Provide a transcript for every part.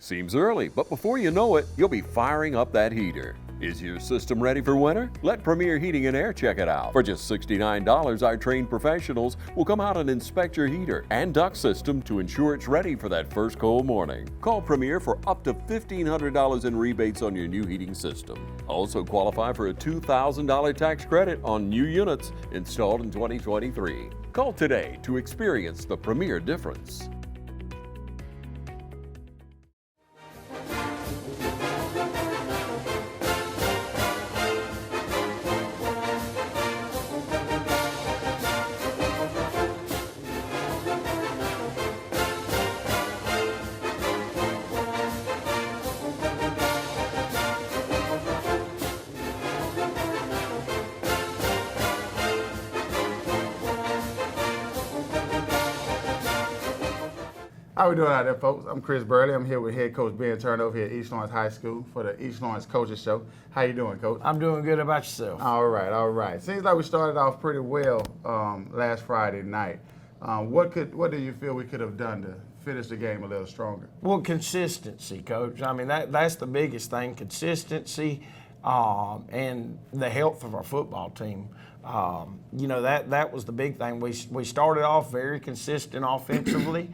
Seems early, but before you know it, you'll be firing up that heater. Is your system ready for winter? Let Premier Heating and Air check it out. For just $69, our trained professionals will come out and inspect your heater and duct system to ensure it's ready for that first cold morning. Call Premier for up to $1,500 in rebates on your new heating system. Also qualify for a $2,000 tax credit on new units installed in 2023. Call today to experience the Premier difference. How we doing out there, folks? I'm Chris Burley. I'm here with head coach Ben Turner over here at East Lawrence High School for the East Lawrence Coaches Show. How you doing, Coach? I'm doing good. About yourself? All right. Seems like we started off pretty well last Friday night. What do you feel we could have done to finish the game a little stronger? Well, consistency, Coach. I mean, that's the biggest thing, consistency and the health of our football team. That was the big thing. We started off very consistent offensively.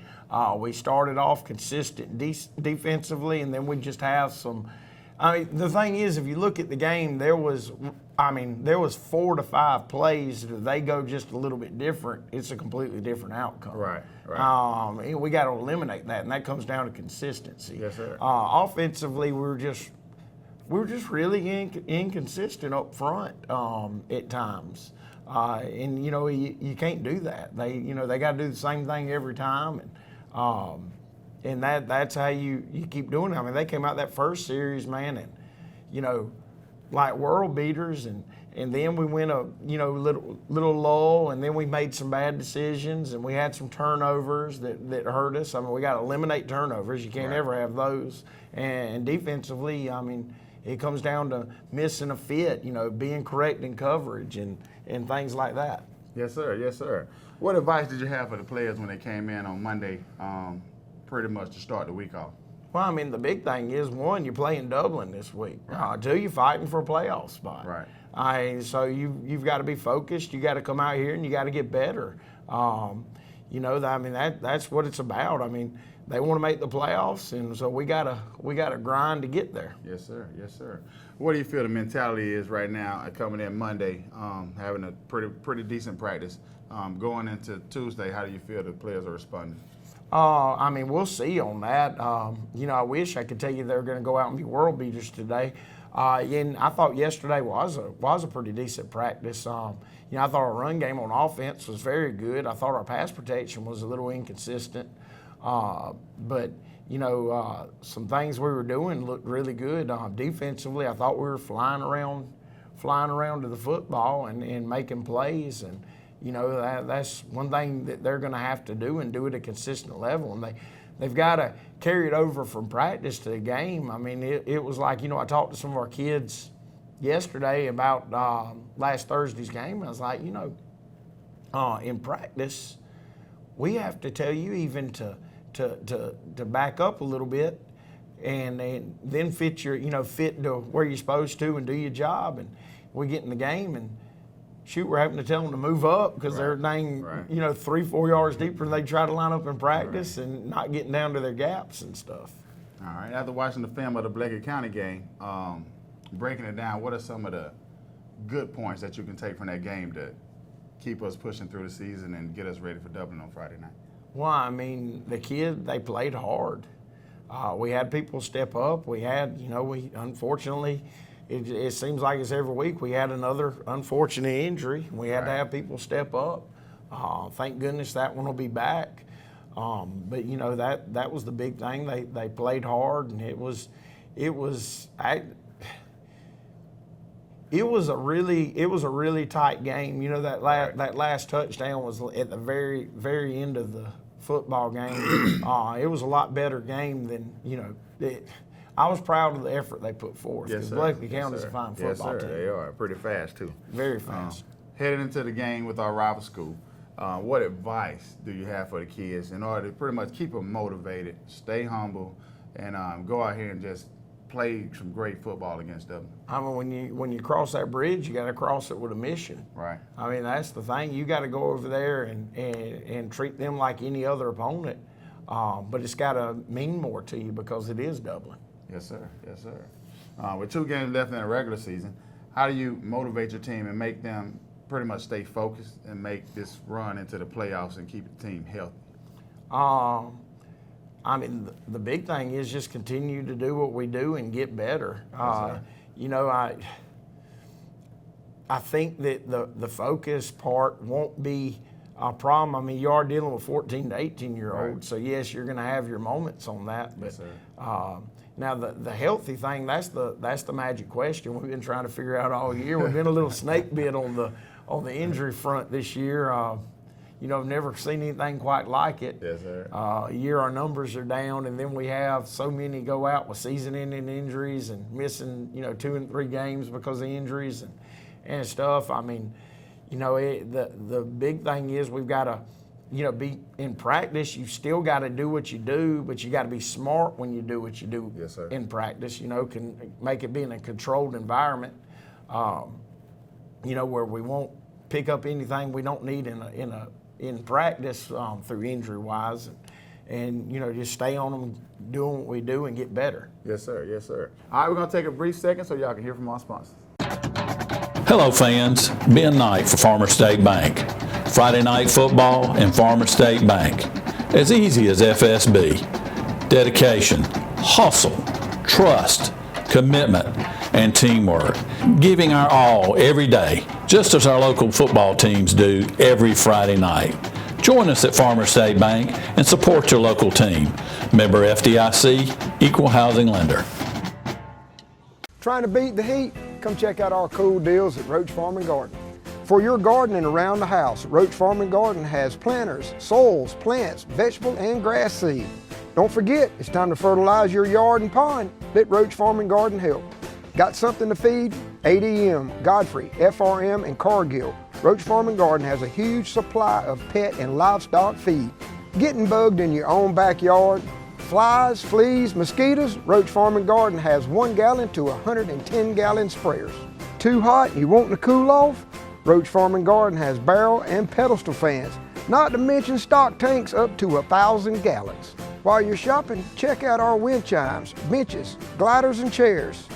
We started off consistent defensively, and then we just have some. I mean, the thing is, if you look at the game, there was 4 to 5 plays. If they go just a little bit different, it's a completely different outcome. Right. We got to eliminate that, and that comes down to consistency. Yes, sir. Offensively, we were just really inconsistent up front at times, and you can't do that. They got to do the same thing every time, and that's how you keep doing it. I mean, they came out that first series, man, and like world beaters, and then we went a little lull, and then we made some bad decisions, and we had some turnovers that hurt us. I mean, we got to eliminate turnovers. You can't ever have those. And defensively, I mean, it comes down to missing a fit, being correct in coverage and things like that. Yes, sir. What advice did you have for the players when they came in on Monday, pretty much to start the week off? Well, I mean, the big thing is, one, you're playing Dublin this week. Right. 2, you're fighting for a playoff spot. Right. So you've got to be focused. You got to come out here and you got to get better. That's what it's about. I mean, they want to make the playoffs, and so we gotta grind to get there. Yes, sir. What do you feel the mentality is right now coming in Monday, having a pretty decent practice, going into Tuesday? How do you feel the players are responding? We'll see on that. I wish I could tell you they're going to go out and be world beaters today. And I thought yesterday was a pretty decent practice. I thought our run game on offense was very good. I thought our pass protection was a little inconsistent. But some things we were doing looked really good. Defensively, I thought we were flying around to the football and making plays, and that's one thing that they're going to have to do, and do it at a consistent level. And they've got to carry it over from practice to the game. I mean, it was like, I talked to some of our kids yesterday about last Thursday's game. I was like, in practice, we have to tell you even to back up a little bit, and then fit into where you're supposed to and do your job. And we get in the game, and we're having to tell them to move up because they're 3-4 yards deeper than they try to line up in practice, and not getting down to their gaps and stuff. All right. After watching the film of the Blackett County game, breaking it down, what are some of the good points that you can take from that game to keep us pushing through the season and get us ready for Dublin on Friday night? Well, I mean, the kids, they played hard. We had people step up. We had, we unfortunately, it seems like it's every week we had another unfortunate injury. We had to have people step up. Thank goodness that one will be back. But that was the big thing. They played hard, and it was a really tight game. That last touchdown was at the very, very end of the football game. It was a lot better game than I was proud of the effort they put forth. Yes, sir. Blakeney County is a fine football team. They are pretty fast too. Very fast. Heading into the game with our rival school, what advice do you have for the kids in order to pretty much keep them motivated, stay humble, and go out here and just play some great football against Dublin. I mean, when you cross that bridge, you got to cross it with a mission. Right. I mean, that's the thing. You got to go over there and treat them like any other opponent. But it's got to mean more to you because it is Dublin. Yes, sir. Yes, sir. With 2 games left in the regular season, how do you motivate your team and make them pretty much stay focused and make this run into the playoffs and keep the team healthy? I mean, the big thing is just continue to do what we do and get better. You know, I think that the focus part won't be a problem. I mean, you are dealing with 14 to 18-year-olds, right. So yes, you're going to have your moments on that. But Yes, sir. now the healthy thing, that's the magic question we've been trying to figure out all year. We've been a little snake bit on the injury front this year. You know, I've never seen anything quite like it. Yes, sir. A year our numbers are down, and then we have so many go out with season-ending injuries and missing, 2 and 3 games because of injuries and stuff. I mean, the big thing is we've got to, be in practice. You still got to do what you do, but you got to be smart when you do what you do. Yes, sir. In practice. Can make it be in a controlled environment. Where we won't pick up anything we don't need in practice through injury-wise, and just stay on them, doing what we do, and get better. Yes, sir. Yes, sir. All right, we're going to take a brief second so y'all can hear from our sponsors. Hello fans, Ben Knight for Farmer State Bank. Friday night football and Farmer State Bank. As easy as FSB. Dedication, hustle, trust, commitment, and teamwork. Giving our all every day, just as our local football teams do every Friday night. Join us at Farmer State Bank and support your local team. Member FDIC, Equal Housing Lender. Trying to beat the heat? Come check out our cool deals at Roach Farm and Garden. For your gardening around the house, Roach Farm and Garden has planters, soils, plants, vegetable, and grass seed. Don't forget, it's time to fertilize your yard and pond. Let Roach Farm and Garden help. Got something to feed? ADM, Godfrey, FRM, and Cargill. Roach Farm and Garden has a huge supply of pet and livestock feed. Getting bugged in your own backyard? Flies, fleas, mosquitoes? Roach Farm and Garden has 1 gallon to 110 gallon sprayers. Too hot and you want to cool off? Roach Farm and Garden has barrel and pedestal fans, not to mention stock tanks up to 1,000 gallons. While you're shopping, check out our wind chimes, benches, gliders, and chairs.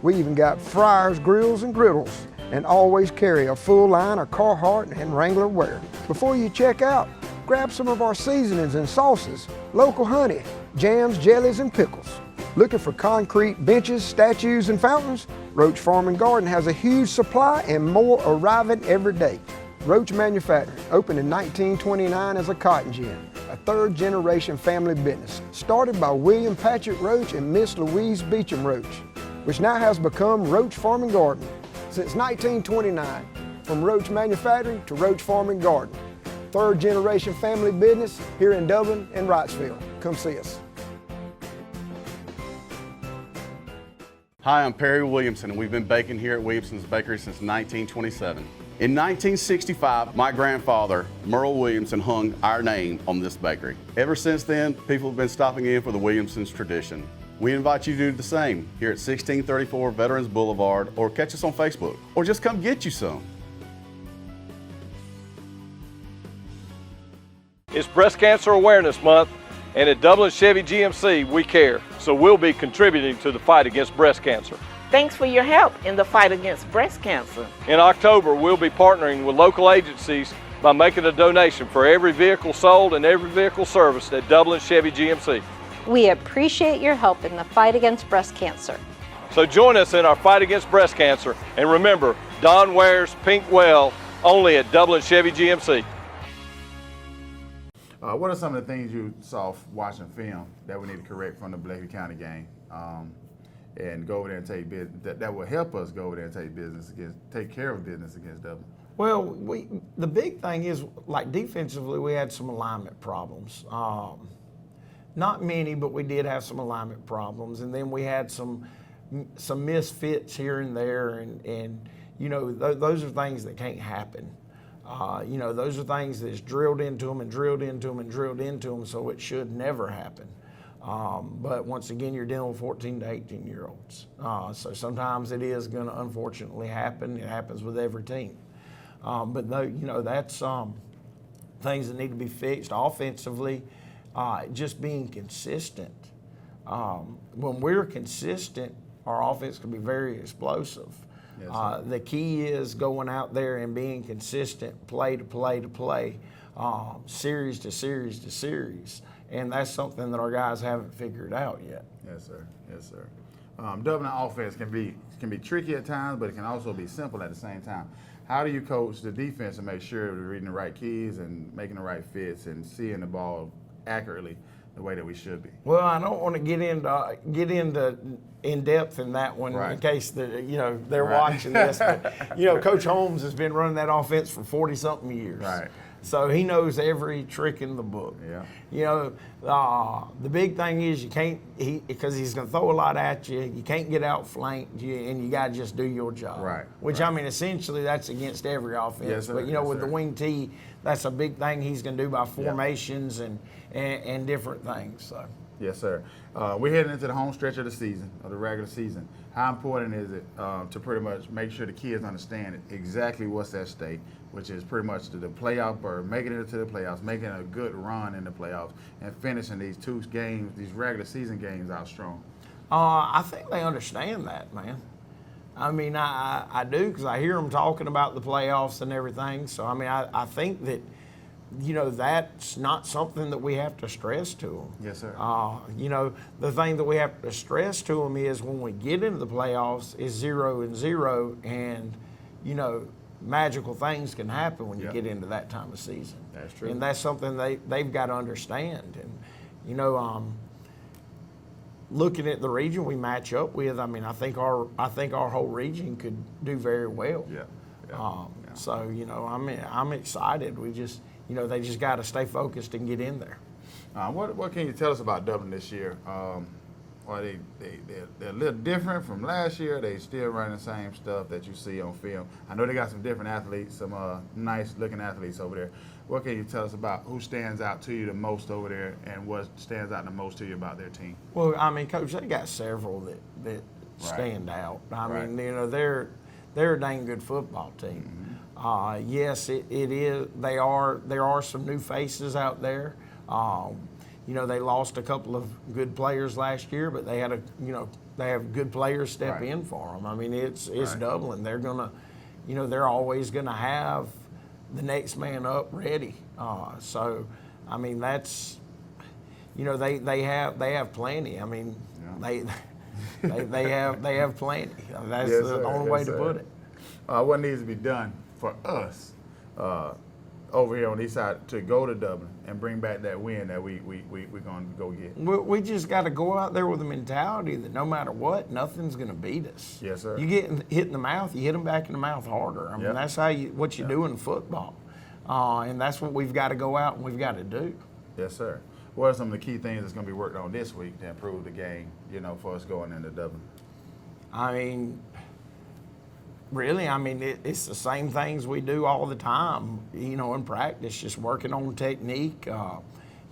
We even got fryers, grills, and griddles, and always carry a full line of Carhartt and Wrangler wear. Before you check out, grab some of our seasonings and sauces, local honey, jams, jellies, and pickles. Looking for concrete benches, statues, and fountains? Roach Farm and Garden has a huge supply and more arriving every day. Roach Manufacturing opened in 1929 as a cotton gin, a 3rd-generation family business, started by William Patrick Roach and Miss Louise Beecham Roach, which now has become Roach Farm and Garden. Since 1929, from Roach Manufacturing to Roach Farm and Garden. 3rd-generation family business here in Dublin and Wrightsville. Come see us. Hi, I'm Perry Williamson, and we've been baking here at Williamson's Bakery since 1927. In 1965, my grandfather, Merle Williamson, hung our name on this bakery. Ever since then, people have been stopping in for the Williamson's tradition. We invite you to do the same here at 1634 Veterans Boulevard, or catch us on Facebook, or just come get you some. It's Breast Cancer Awareness Month, and at Dublin Chevy GMC, we care. So we'll be contributing to the fight against breast cancer. Thanks for your help in the fight against breast cancer. In October, we'll be partnering with local agencies by making a donation for every vehicle sold and every vehicle serviced at Dublin Chevy GMC. We appreciate your help in the fight against breast cancer. So join us in our fight against breast cancer, and remember, Don wears pink well only at Dublin Chevy GMC. What are some of the things you saw watching film that we need to correct from the Blakeney County game, and go over there and take business that will help us go over there and take care of business against Dublin? Well, the big thing is, like defensively, we had some alignment problems. Not many, but we did have some alignment problems, and then we had some misfits here and there, and those are things that can't happen. Those are things that's drilled into them and drilled into them and drilled into them, so it should never happen. But once again, you're dealing with 14 to 18-year-olds. So sometimes it is going to unfortunately happen. It happens with every team. But no, that's things that need to be fixed offensively. Just being consistent. When we're consistent, our offense can be very explosive. Yes, the key is going out there and being consistent, play to play to play, series to series to series. And that's something that our guys haven't figured out yet. Yes, sir. Yes, sir. Dublin offense can be tricky at times, but it can also be simple at the same time. How do you coach the defense to make sure we're reading the right keys and making the right fits and seeing the ball accurately the way that we should be? Well, I don't want to get into in depth in that one in case they're watching this. But, Coach Holmes has been running that offense for 40-something years. Right. So he knows every trick in the book. Yeah. The big thing is because he's going to throw a lot at you. You can't get outflanked, and you got to just do your job. Right. Which I mean, essentially, that's against every offense. Yes, sir. But with the wing tee, that's a big thing he's going to do by formations and different things. So. Yes, sir. We're heading into the home stretch of the season, of the regular season. How important is it to pretty much make sure the kids understand exactly what's at stake, which is pretty much the playoff or making it into the playoffs, making a good run in the playoffs, and finishing these two games, these regular season games out strong? I think they understand that, man. I mean, I do, because I hear them talking about the playoffs and everything. So, I mean, I think that, that's not something that we have to stress to them. Yes, sir. The thing that we have to stress to them is when we get into the playoffs is 0-0, and, magical things can happen when you get into that time of season. That's true. And that's something they've got to understand. And, looking at the region we match up with, I mean, I think our whole region could do very well. Yeah. So, I'm excited. We just, they just got to stay focused and get in there. What can you tell us about Dublin this year? Are they're a little different from last year? They still running the same stuff that you see on film? I know they got some different athletes, some nice-looking athletes over there. What can you tell us about who stands out to you the most over there, and what stands out the most to you about their team? Well, I mean, Coach, they got several that stand out. I mean, they're a dang good football team. Yes, it is. There are some new faces out there. They lost a couple of good players last year, but they had they have good players step in for them. I mean, it's Dublin. They're gonna, they're always gonna have the next man up ready. So, I mean, that's, they have plenty. I mean, they have plenty. That's the only way to put it. What needs to be done for us over here on the east side to go to Dublin and bring back that win that we're going to go get? We just got to go out there with a mentality that no matter what, nothing's going to beat us. Yes, sir. You get hit in the mouth, you hit them back in the mouth harder. I mean, that's what you do in football. And that's what we've got to go out and we've got to do. Yes, sir. What are some of the key things that's going to be worked on this week to improve the game, for us going into Dublin? I mean, really, it's the same things we do all the time, in practice, just working on technique,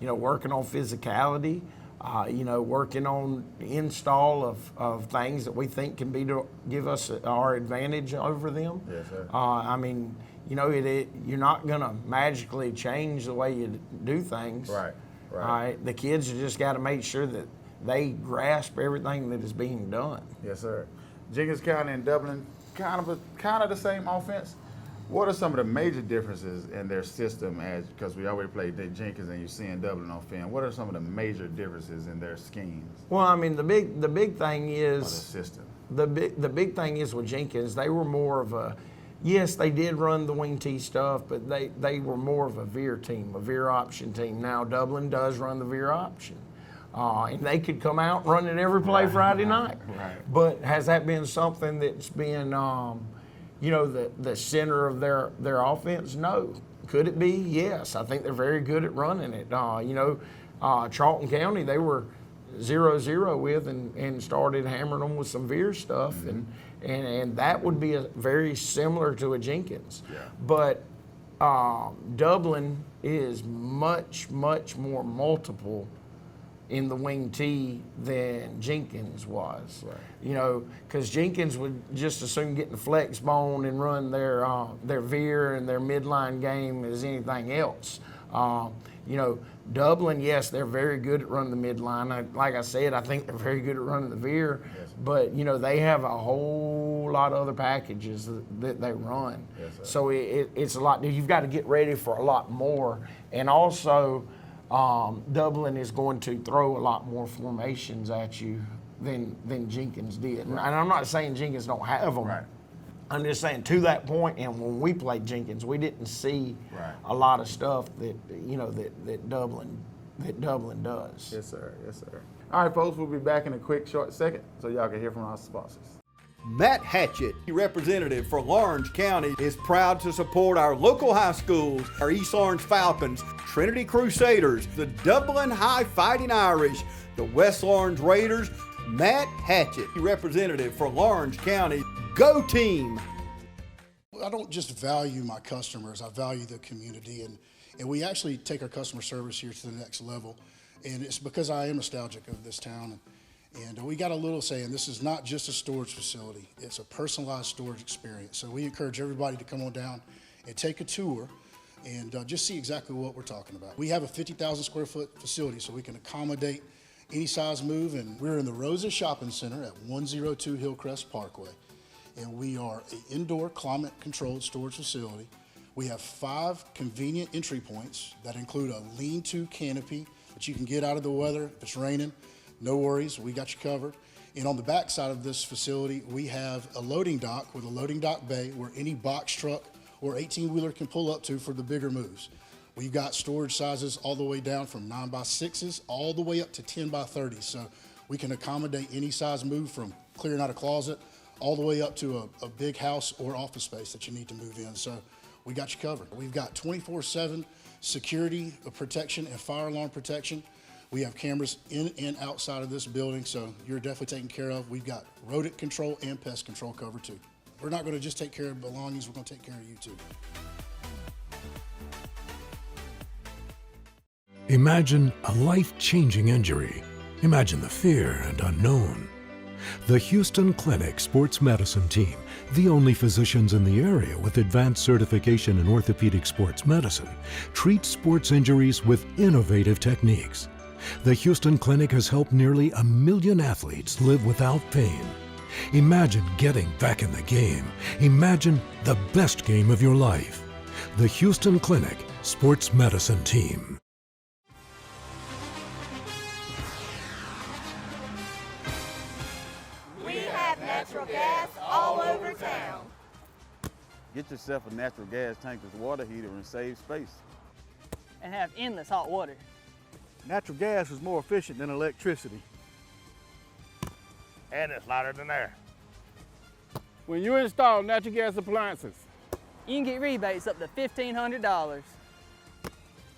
working on physicality, working on install of things that we think can be to give us our advantage over them. Yes, sir. You're not going to magically change the way you do things. Right. All right. The kids have just got to make sure that they grasp everything that is being done. Yes, sir. Jenkins County and Dublin, kind of the same offense. What are some of the major differences in their system? Because we already played Jenkins and you're seeing Dublin on film. What are some of the major differences in their schemes? Well, I mean, the big thing is the system. The big thing is with Jenkins, they were more of a. Yes, they did run the wing tee stuff, but they were more of a veer team, a veer option team. Now Dublin does run the veer option. And they could come out and run it every play Friday night. Right. But has that been something that's been, the center of their offense? No. Could it be? Yes. I think they're very good at running it. Charlton County, they were 0-0 with and started hammering them with some veer stuff. Mm-hmm. And that would be very similar to a Jenkins. Yeah. But Dublin is much, much more multiple in the wing T than Jenkins was. Right. You know, because Jenkins would just as soon get in the flex bone and run their veer and their midline game as anything else. You know, Dublin, yes, they're very good at running the midline. Like I said, I think they're very good at running the veer. Yes. But, you know, they have a whole lot of other packages that they run. Yes, so it's a lot. You've got to get ready for a lot more. And also, Dublin is going to throw a lot more formations at you than Jenkins did. And I'm not saying Jenkins don't have them. Right. I'm just saying to that point, and when we played Jenkins, we didn't see a lot of stuff that you know that Dublin does. Yes, sir. Yes, sir. All right, folks, we'll be back in a quick, short second so y'all can hear from our sponsors. Matt Hatchett, representative for Lawrence County, is proud to support our local high schools, our East Lawrence Falcons, Trinity Crusaders, the Dublin High Fighting Irish, the West Lawrence Raiders. Matt Hatchett, representative for Lawrence County. Go team! I don't just value my customers, I value the community, and we actually take our customer service here to the next level. And it's because I am nostalgic of this town. And we got a little saying, this is not just a storage facility, it's a personalized storage experience. So we encourage everybody to come on down and take a tour and just see exactly what we're talking about. We have a 50,000 square foot facility, so we can accommodate any size move, and we're in the Rosa Shopping Center at 102 Hillcrest Parkway. And we are an indoor climate controlled storage facility. We have 5 convenient entry points that include a lean-to canopy that you can get out of the weather if it's raining. No worries, we got you covered. And on the back side of this facility, we have a loading dock with a loading dock bay where any box truck or 18-wheeler can pull up to for the bigger moves. We've got storage sizes all the way down from 9x6s all the way up to 10x30s. So we can accommodate any size move from clearing out a closet all the way up to a big house or office space that you need to move in. So we got you covered. We've got 24/7 security protection and fire alarm protection. We have cameras in and outside of this building, so you're definitely taken care of. We've got rodent control and pest control covered too. We're not going to just take care of belongings, we're going to take care of you too. Imagine a life-changing injury. Imagine the fear and unknown. The Houston Clinic Sports Medicine Team, the only physicians in the area with advanced certification in orthopedic sports medicine, treats sports injuries with innovative techniques. The Houston Clinic has helped nearly 1 million athletes live without pain. Imagine getting back in the game. Imagine the best game of your life. The Houston Clinic Sports Medicine Team. Natural gas all over town. Get yourself a natural gas tankless water heater and save space. And have endless hot water. Natural gas is more efficient than electricity. And it's lighter than air. When you install natural gas appliances, you can get rebates up to $1,500.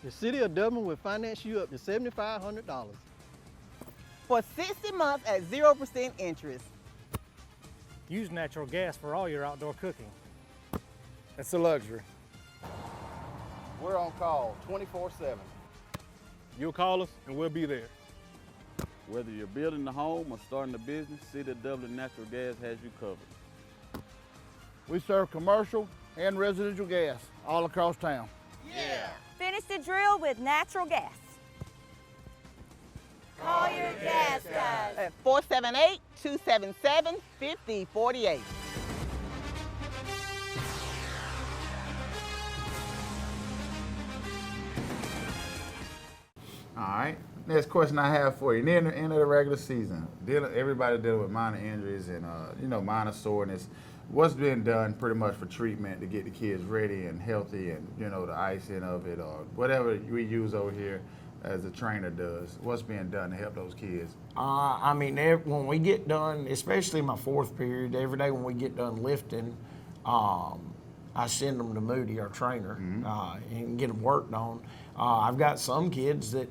The City of Dublin will finance you up to $7,500. For 60 months at 0% interest. Use natural gas for all your outdoor cooking. It's a luxury. We're on call 24/7. You'll call us and we'll be there. Whether you're building a home or starting a business, City of Dublin Natural Gas has you covered. We serve commercial and residential gas all across town. Yeah! Finish the drill with natural gas. Call your gas guys at 478-277-5048. All right. Next question I have for you. Near the end of the regular season, everybody dealing with minor injuries and minor soreness. What's been done pretty much for treatment to get the kids ready and healthy, and the icing of it or whatever we use over here as a trainer does? What's being done to help those kids? When we get done, especially my fourth period, every day when we get done lifting, I send them to Moody, our trainer, and get them worked on. I've got some kids that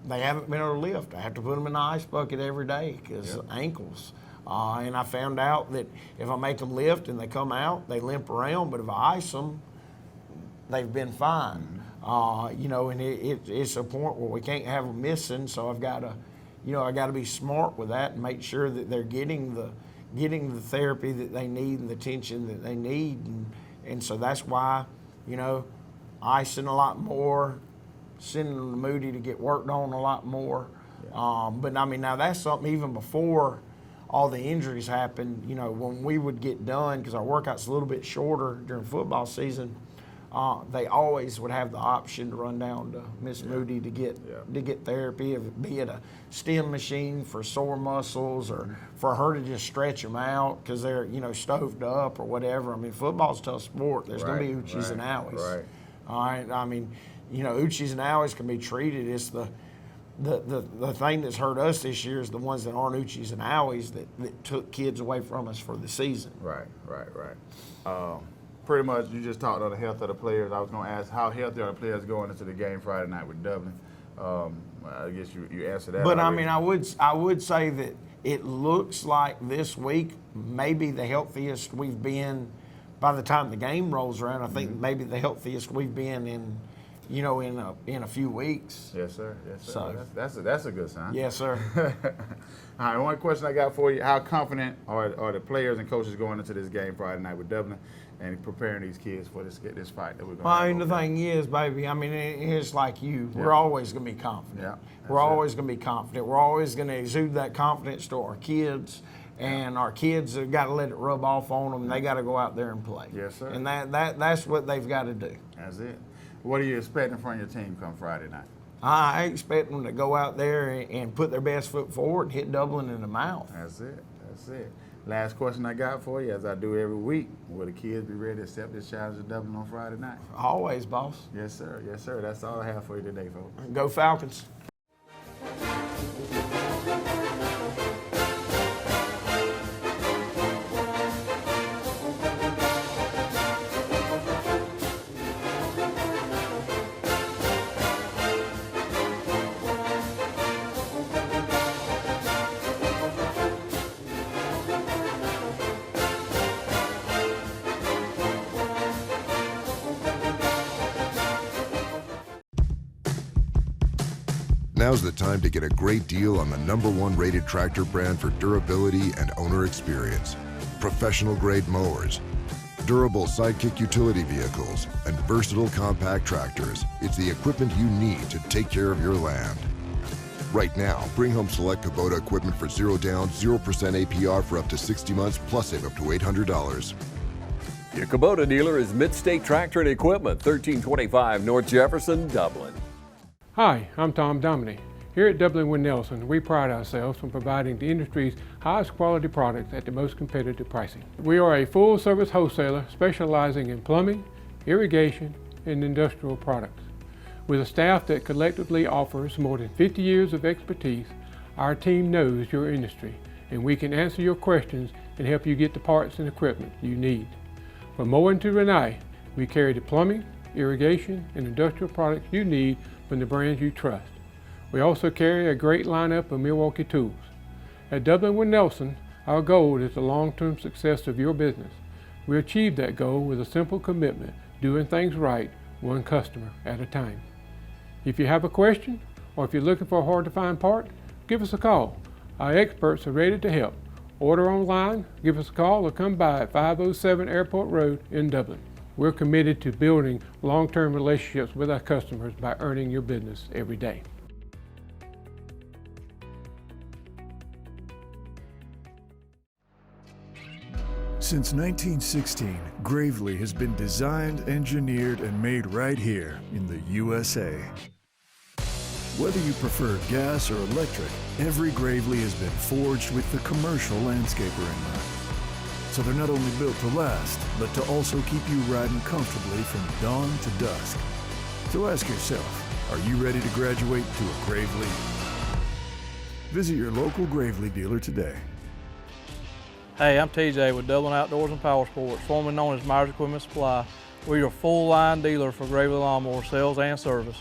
they haven't been able to lift. I have to put them in the ice bucket every day because ankles. And I found out that if I make them lift and they come out, they limp around, but if I ice them, they've been fine. And it's a point where we can't have them missing, so I've got to you know, I got to be smart with that and make sure that they're getting the therapy that they need and the attention that they need, and so that's why, you know, icing a lot more, sending them to Moody to get worked on a lot more. But I mean, now that's something even before all the injuries happened, you know, when we would get done, because our workout's a little bit shorter during football season, they always would have the option to run down to Miss Moody to get therapy, be it a stem machine for sore muscles or for her to just stretch them out because they're, you know, stoved up or whatever. I mean, football's a tough sport. There's going to be Uchis and owies. Right. All right. I mean, you know, Uchis and owies can be treated. It's the thing that's hurt us this year is the ones that aren't Uchis and owies that took kids away from us for the season. Right. Pretty much, you just talked on the health of the players. I was going to ask, how healthy are the players going into the game Friday night with Dublin? I guess you answered that. But already. I mean, I would say that it looks like this week maybe the healthiest we've been. By the time the game rolls around, I think maybe the healthiest we've been in, you know, in a few weeks. Yes, sir. Yes, sir. So that's a good sign. Yes, sir. All right. One question I got for you: how confident are the players and coaches going into this game Friday night with Dublin and preparing these kids for this fight that we're going to have? Well, I mean, the thing is, baby, I mean, it's like you. We're always going to be confident. Yeah. We're always going to be confident. We're always going to exude that confidence to our kids. And our kids have got to let it rub off on them. They got to go out there and play. Yes, sir. And that's what they've got to do. That's it. What are you expecting from your team come Friday night? I expect them to go out there and put their best foot forward and hit Dublin in the mouth. That's it. Last question I got for you, as I do every week, will the kids be ready to accept this challenge of Dublin on Friday night? Always, boss. Yes, sir. That's all I have for you today, folks. Go Falcons. Now's the time to get a great deal on the #1 rated tractor brand for durability and owner experience. Professional grade mowers, durable sidekick utility vehicles, and versatile compact tractors. It's the equipment you need to take care of your land. Right now, bring home select Kubota equipment for 0 down, 0% APR for up to 60 months, plus save up to $800. Your Kubota dealer is Mid-State Tractor and Equipment, 1325 North Jefferson, Dublin. Hi, I'm Tom Dominy. Here at Dublin Wind Nelson, we pride ourselves on providing the industry's highest quality products at the most competitive pricing. We are a full-service wholesaler specializing in plumbing, irrigation, and industrial products. With a staff that collectively offers more than 50 years of expertise, our team knows your industry, and we can answer your questions and help you get the parts and equipment you need. From mowing to Renee, we carry the plumbing, irrigation, and industrial products you need from the brands you trust. We also carry a great lineup of Milwaukee tools. At Dublin Wind Nelson, our goal is the long-term success of your business. We achieve that goal with a simple commitment, doing things right, one customer at a time. If you have a question, or if you're looking for a hard-to-find part, give us a call. Our experts are ready to help. Order online, give us a call, or come by at 507 Airport Road in Dublin. We're committed to building long-term relationships with our customers by earning your business every day. Since 1916, Gravely has been designed, engineered, and made right here in the USA. Whether you prefer gas or electric, every Gravely has been forged with the commercial landscaper in mind. So they're not only built to last, but to also keep you riding comfortably from dawn to dusk. So ask yourself, are you ready to graduate to a Gravely? Visit your local Gravely dealer today. Hey, I'm TJ with Dublin Outdoors and Power Sports, formerly known as Myers Equipment Supply. We're your full line dealer for Gravely lawnmower sales and service.